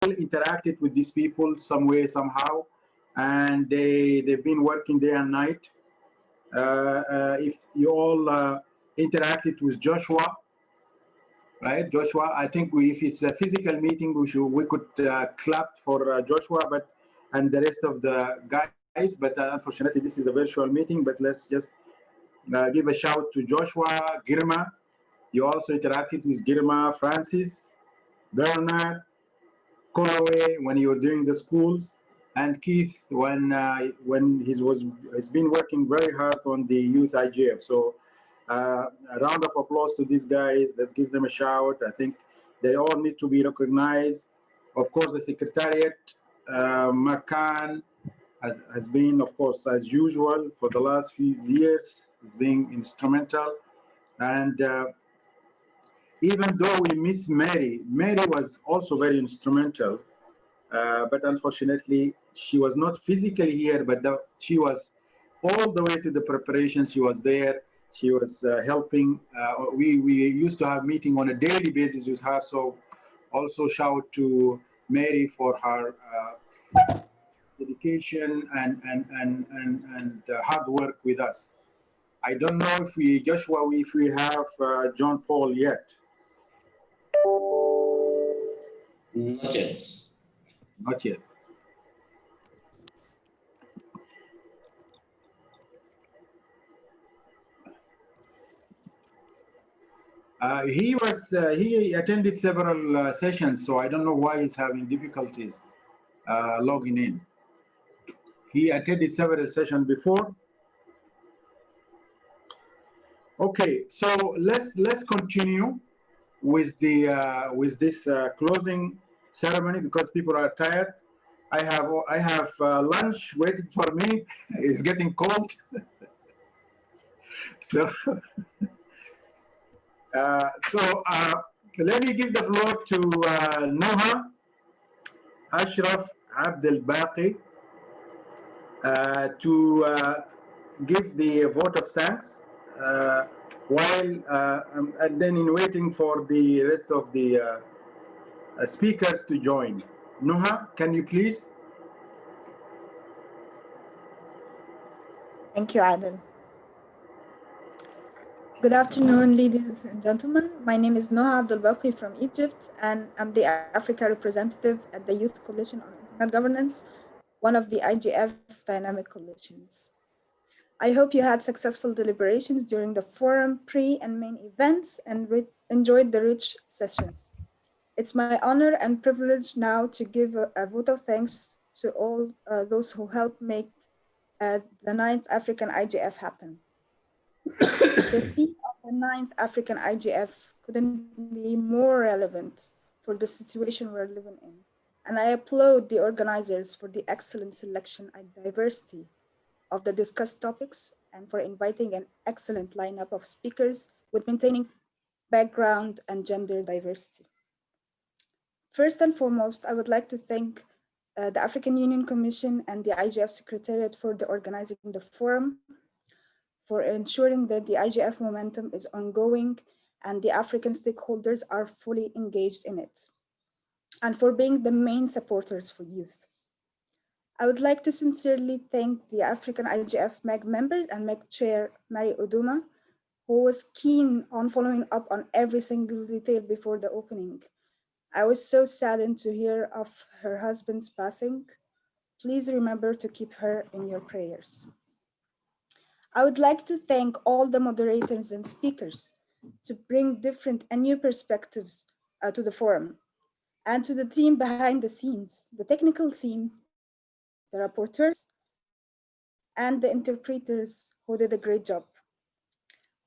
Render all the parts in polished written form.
interacted with these people some way, somehow, and they've been working day and night. If you all interacted with Joshua, right? Joshua, I think if it's a physical meeting, we could clap for Joshua, but and the rest of the guys. But unfortunately, this is a virtual meeting. But let's just give a shout to Joshua, Girma. You also interacted with Girma, Francis, Bernard, Conway when you were doing the schools, and Keith when he's been working very hard on the youth IGF. So a round of applause to these guys. Let's give them a shout. I think they all need to be recognized. Of course, the secretariat, Makan, has been, of course, as usual for the last few years, is being instrumental. And even though we miss Mary, Mary was also very instrumental. But unfortunately, she was not physically here, but she was all the way to the preparation. She was there. She was helping. We used to have meeting on a daily basis with her. So also shout to Mary for her dedication and hard work with us. I don't know if Joshua, if we have John Paul yet. Not yet. Not yet. He attended several sessions, so I don't know why he's having difficulties logging in. He attended several sessions before. Okay, so let's continue with the with this closing ceremony because people are tired. I have lunch waiting for me. It's getting cold, so. Let me give the floor to Noha Ashraf Abdel Baqi to give the vote of thanks while and then in waiting for the rest of the speakers to join. Noha, can you please? Thank you, Adel. Good afternoon, ladies and gentlemen. My name is Noha Abdel Baqi from Egypt, and I'm the Africa representative at the Youth Coalition on Internet Governance, one of the IGF dynamic coalitions. I hope you had successful deliberations during the forum, pre and main events, and enjoyed the rich sessions. It's my honor and privilege now to give a vote of thanks to all those who helped make the 9th African IGF happen. The theme of the 9th African IGF couldn't be more relevant for the situation we're living in. And I applaud the organizers for the excellent selection and diversity of the discussed topics and for inviting an excellent lineup of speakers with maintaining background and gender diversity. First and foremost, I would like to thank the African Union Commission and the IGF Secretariat for the organizing the forum, for ensuring that the IGF momentum is ongoing and the African stakeholders are fully engaged in it, and for being the main supporters for youth. I would like to sincerely thank the African IGF MEG members and MEG Chair, Mary Oduma, who was keen on following up on every single detail before the opening. I was so saddened to hear of her husband's passing. Please remember to keep her in your prayers. I would like to thank all the moderators and speakers to bring different and new perspectives to the forum, and to the team behind the scenes, the technical team, the rapporteurs, and the interpreters who did a great job.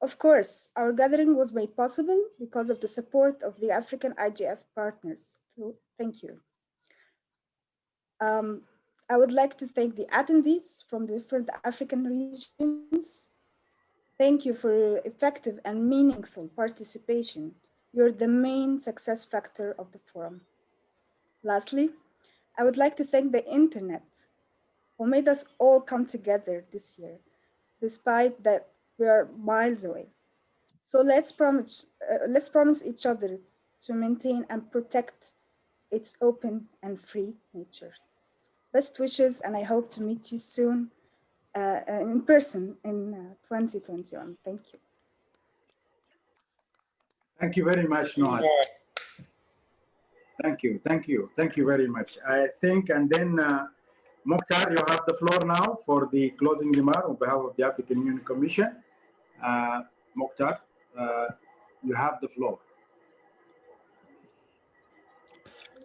Of course, our gathering was made possible because of the support of the African IGF partners, so thank you. I would like to thank the attendees from the different African regions. Thank you for your effective and meaningful participation. You're the main success factor of the forum. Lastly, I would like to thank the internet, who made us all come together this year, despite that we are miles away. So let's promise each other to maintain and protect its open and free nature. Best wishes, and I hope to meet you soon in person in 2021. Thank you. Thank you very much, Noah. Thank you very much. I think, and then Mokhtar, you have the floor now for the closing remark on behalf of the African Union Commission. Mokhtar, you have the floor.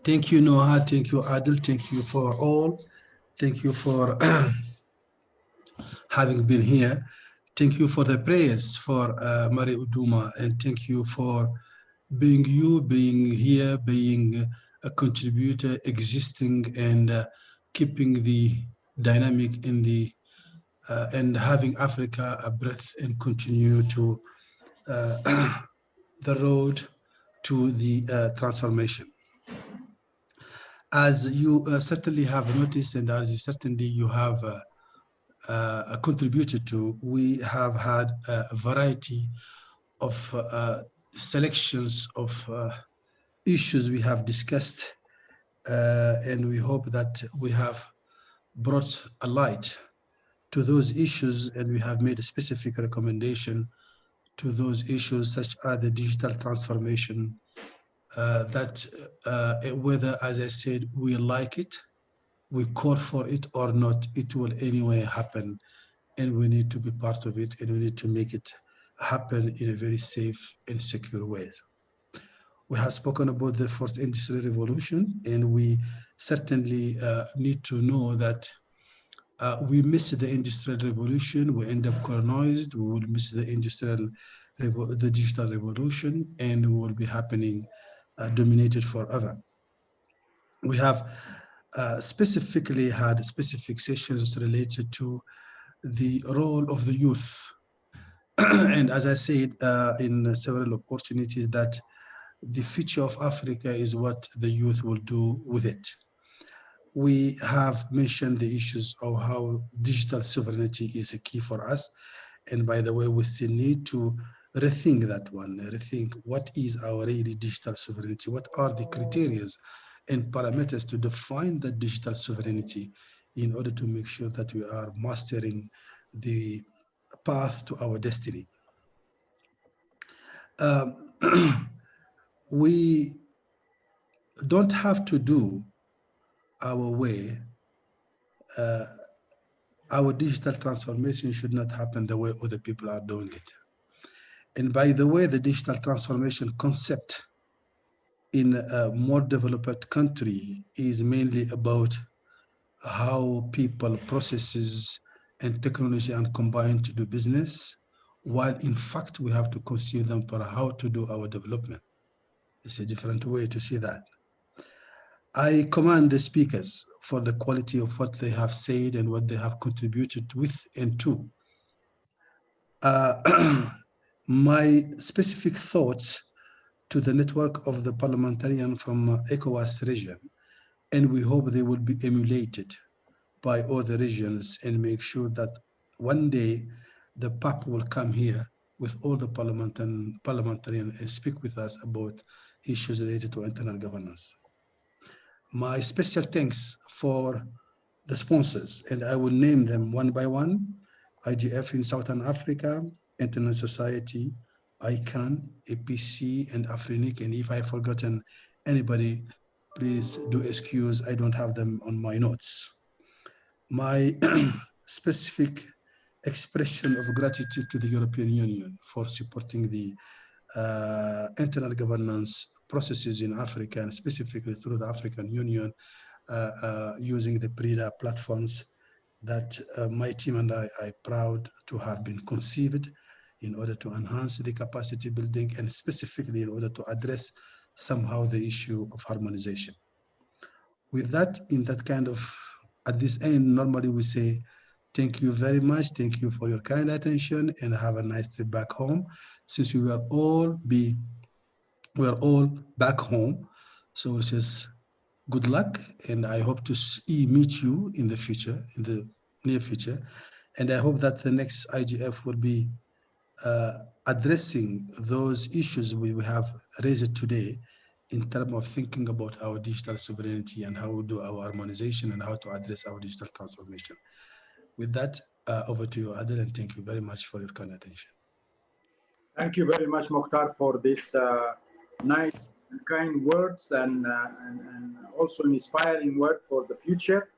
Thank you, Noah. Thank you, Adil. Thank you for all. Thank you for having been here. Thank you for the prayers for Mari Uduma, and thank you for being you, being here, being a contributor, existing, and keeping the dynamic in the and having Africa a breath and continue to the road to the transformation. As you certainly have noticed, and as you certainly you have contributed to, we have had a variety of selections of issues we have discussed, and we hope that we have brought a light to those issues, and we have made a specific recommendation to those issues, such as the digital transformation, that whether, as I said, we like it, we call for it or not, it will anyway happen, and we need to be part of it, and we need to make it happen in a very safe and secure way. We have spoken about the fourth industrial revolution, and we certainly need to know that we miss the industrial revolution, we end up colonized, we will miss the the digital revolution, and we will be happening dominated forever. We have specifically had specific sessions related to the role of the youth. And as I said in several opportunities, that the future of Africa is what the youth will do with it. We have mentioned the issues of how digital sovereignty is a key for us. And by the way, we still need to rethink that one, rethink what is our really digital sovereignty, what are the criteria and parameters to define that digital sovereignty in order to make sure that we are mastering the path to our destiny. We don't have to do our way. Our digital transformation should not happen the way other people are doing it. And by the way, the digital transformation concept in a more developed country is mainly about how people, processes, and technology are combined to do business, while in fact we have to conceive them for how to do our development. It's a different way to see that. I commend the speakers for the quality of what they have said and what they have contributed with and to. My specific thoughts to the network of the parliamentarian from ECOWAS region, and we hope they will be emulated by other regions and make sure that one day the PAP will come here with all the parliamentarians and speak with us about issues related to internal governance. My special thanks for the sponsors, and I will name them one by one: IGF in Southern Africa, International Society, ICANN, APC, and Afrinic. And if I've forgotten anybody, please do excuse, I don't have them on my notes. My specific expression of gratitude to the European Union for supporting the internal governance processes in Africa, and specifically through the African Union, using the PRIDA platforms that my team and I are proud to have been conceived in order to enhance the capacity building, and specifically in order to address somehow the issue of harmonization. With that, in that kind of, at this end, normally we say, thank you very much. Thank you for your kind attention, and have a nice trip back home. Since we are all back home, so it's just good luck, and I hope to meet you in the future, in the near future. And I hope that the next IGF will be addressing those issues we have raised today, in terms of thinking about our digital sovereignty and how we do our harmonization and how to address our digital transformation. With that, over to you, Adel, and thank you very much for your kind attention. Thank you very much, Mokhtar, for this nice and kind words and also inspiring word for the future.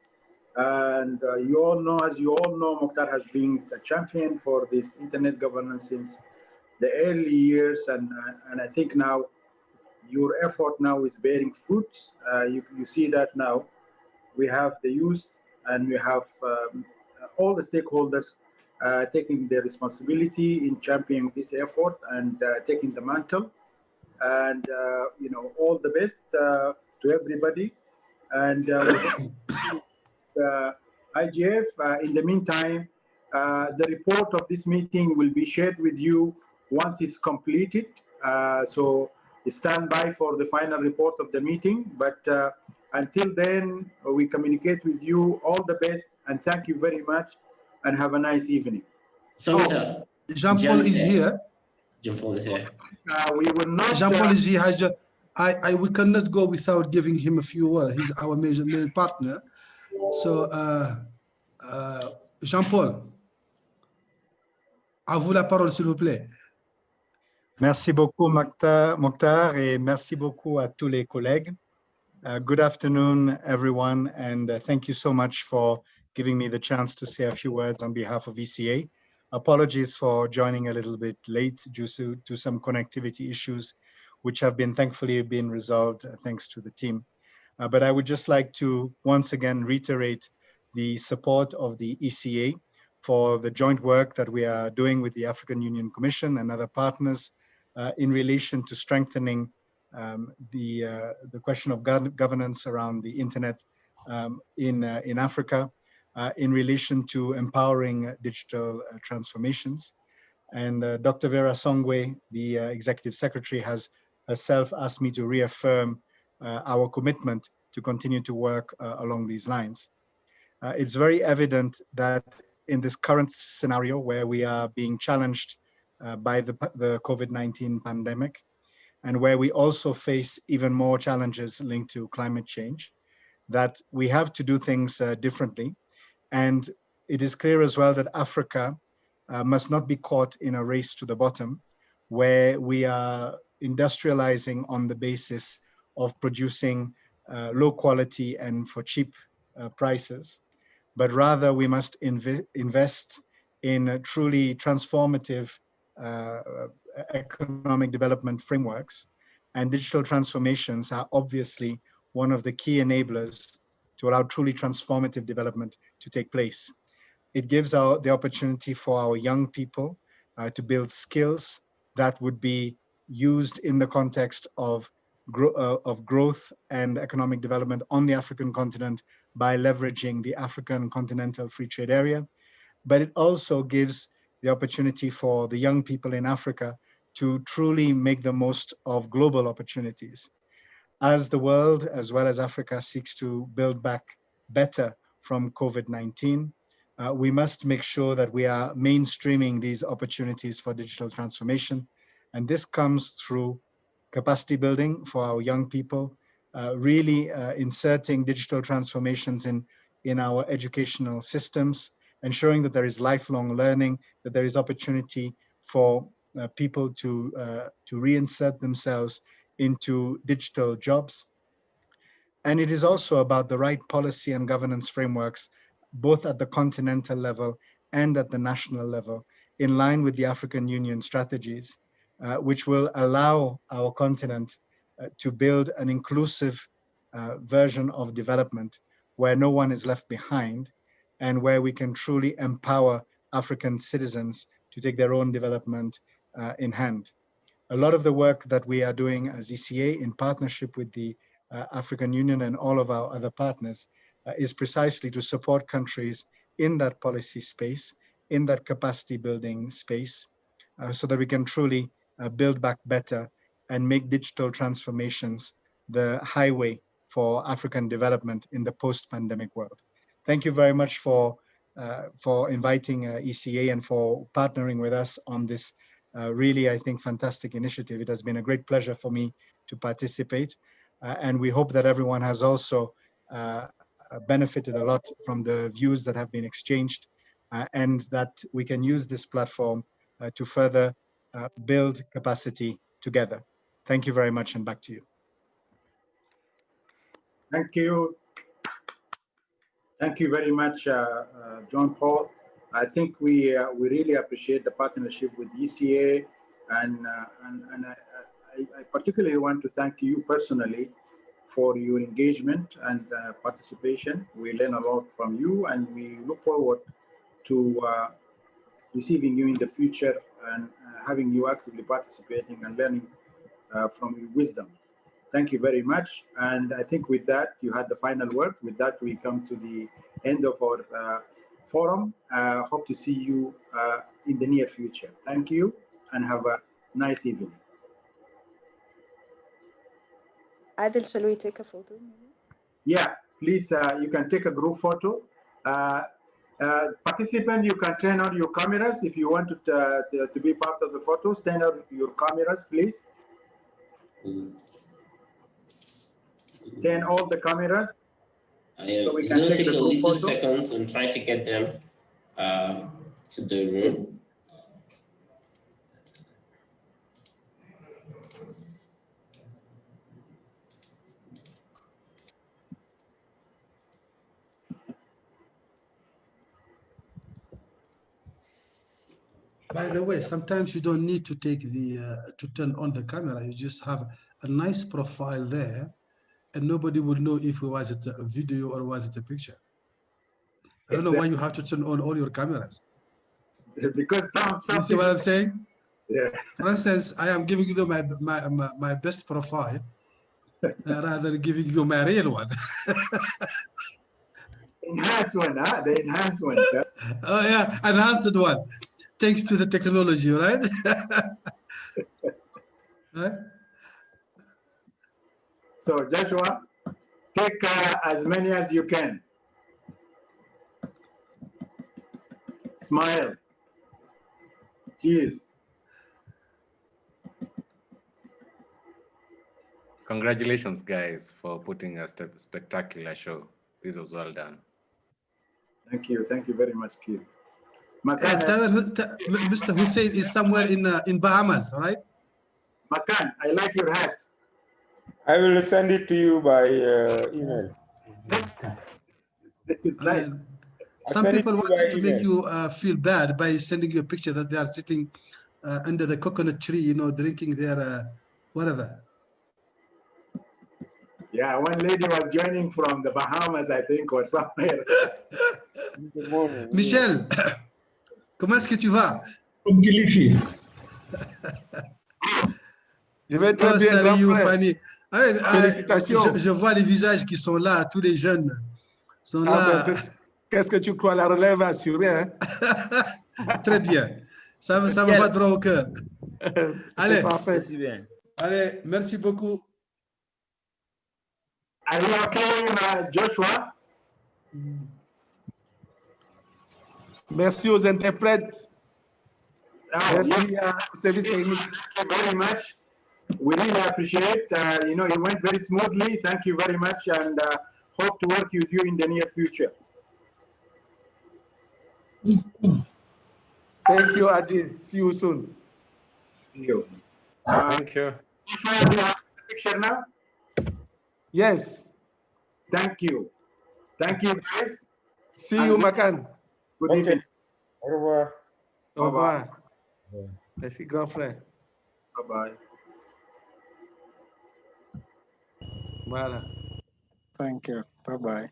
And you all know, as you all know, Mokhtar has been a champion for this internet governance since the early years, and I think now your effort now is bearing fruits. You see that now we have the youth and we have all the stakeholders taking their responsibility in championing this effort and taking the mantle. And all the best to everybody. And we hope IGF. In the meantime, the report of this meeting will be shared with you once it's completed. So stand by for the final report of the meeting. But until then, we communicate with you. All the best, and thank you very much, and have a nice evening. So, sir, Jean-Paul is here. Jean-Paul is here. We will not. Jean-Paul is here. We cannot go without giving him a few words. He's our main partner. So, Jean-Paul, à vous la parole, s'il vous plaît. Merci beaucoup, Mokhtar, et merci beaucoup à tous les collègues. Good afternoon, everyone, and thank you so much for giving me the chance to say a few words on behalf of ECA. Apologies for joining a little bit late due to some connectivity issues, which have thankfully been resolved thanks to the team. But I would just like to once again reiterate the support of the ECA for the joint work that we are doing with the African Union Commission and other partners in relation to strengthening the question of governance around the internet in Africa, in relation to empowering digital transformations. And Dr. Vera Songwe, the Executive Secretary, has herself asked me to reaffirm our commitment to continue to work along these lines. It's very evident that in this current scenario where we are being challenged by the COVID-19 pandemic, and where we also face even more challenges linked to climate change, that we have to do things differently. And it is clear as well that Africa must not be caught in a race to the bottom, where we are industrializing on the basis of producing low quality and for cheap prices, but rather we must invest in truly transformative economic development frameworks. And digital transformations are obviously one of the key enablers to allow truly transformative development to take place. It gives the opportunity for our young people to build skills that would be used in the context of growth and economic development on the African continent by leveraging the African Continental Free Trade Area. But it also gives the opportunity for the young people in Africa to truly make the most of global opportunities. As the world, as well as Africa, seeks to build back better from COVID-19, we must make sure that we are mainstreaming these opportunities for digital transformation. And this comes through capacity building for our young people, really inserting digital transformations in our educational systems, ensuring that there is lifelong learning, that there is opportunity for people to reinsert themselves into digital jobs. And it is also about the right policy and governance frameworks, both at the continental level and at the national level, in line with the African Union strategies, which will allow our continent to build an inclusive version of development where no one is left behind and where we can truly empower African citizens to take their own development in hand. A lot of the work that we are doing as ECA in partnership with the African Union and all of our other partners is precisely to support countries in that policy space, in that capacity building space, so that we can truly build back better and make digital transformations the highway for African development in the post-pandemic world. Thank you very much for inviting ECA and for partnering with us on this really, I think, fantastic initiative. It has been a great pleasure for me to participate. And we hope that everyone has also benefited a lot from the views that have been exchanged, and that we can use this platform to further build capacity together. Thank you very much, and back to you. Thank you. Thank you very much, John Paul. I think we really appreciate the partnership with ECA, and I particularly want to thank you personally for your engagement and participation. We learn a lot from you, and we look forward to receiving you in the future and having you actively participating and learning from your wisdom. Thank you very much. And I think with that, you had the final word. With that, we come to the end of our forum. Hope to see you in the near future. Thank you, and have a nice evening. Adil, shall we take a photo? Yeah, please, you can take a group photo. Participant, you can turn on your cameras if you want to be part of the photos. Turn on your cameras, please. Turn all the cameras. So we It's can going to take take the a group little photo. seconds and try to get them to the room. By the way, sometimes you don't need to take to turn on the camera. You just have a nice profile there, and nobody will know if it was a video or was it a picture. I don't know why you have to turn on all your cameras. Because You see what I'm saying? Yeah. For instance, I am giving you my best profile rather than giving you my real one. Enhanced one, huh? The enhanced one. Huh? Oh yeah, enhanced one. Thanks to the technology, right? Right? So Joshua, take as many as you can. Smile. Cheers. Congratulations, guys, for putting a spectacular show. This was well done. Thank you. Thank you very much, Keith. Mr. Hussein is somewhere in Bahamas, right? Makan, I like your hat. I will send it to you by email. It's nice. Some people wanted to make you feel bad by sending you a picture that they are sitting under the coconut tree, you know, drinking their whatever. Yeah, one lady was joining from the Bahamas, I think, or somewhere. Good morning. Michel, comment est-ce que tu vas? Je vais très Oh, bien, salut, grand frère. Fanny. Félicitations. Je vois les visages qui sont là, tous les jeunes sont là. Ben, qu'est-ce que tu crois, la relève assurée, hein? Très bien. Ça me va droit au cœur. Allez, parfait. Allez, merci beaucoup. Are you okay, Joshua? Merci aux interprètes. Merci au service technique. Thank you very much. We really appreciate. You know, it went very smoothly. Thank you very much, and hope to work with you in the near future. Thank you, Adil. See you soon. See you. Thank you. Joshua, do you have the picture now? Yes. Thank you. Thank you, guys. See you, Makan. Good evening. Au revoir. Au revoir. Merci, grand frère. Bye-bye. Voilà. Thank you. Bye-bye.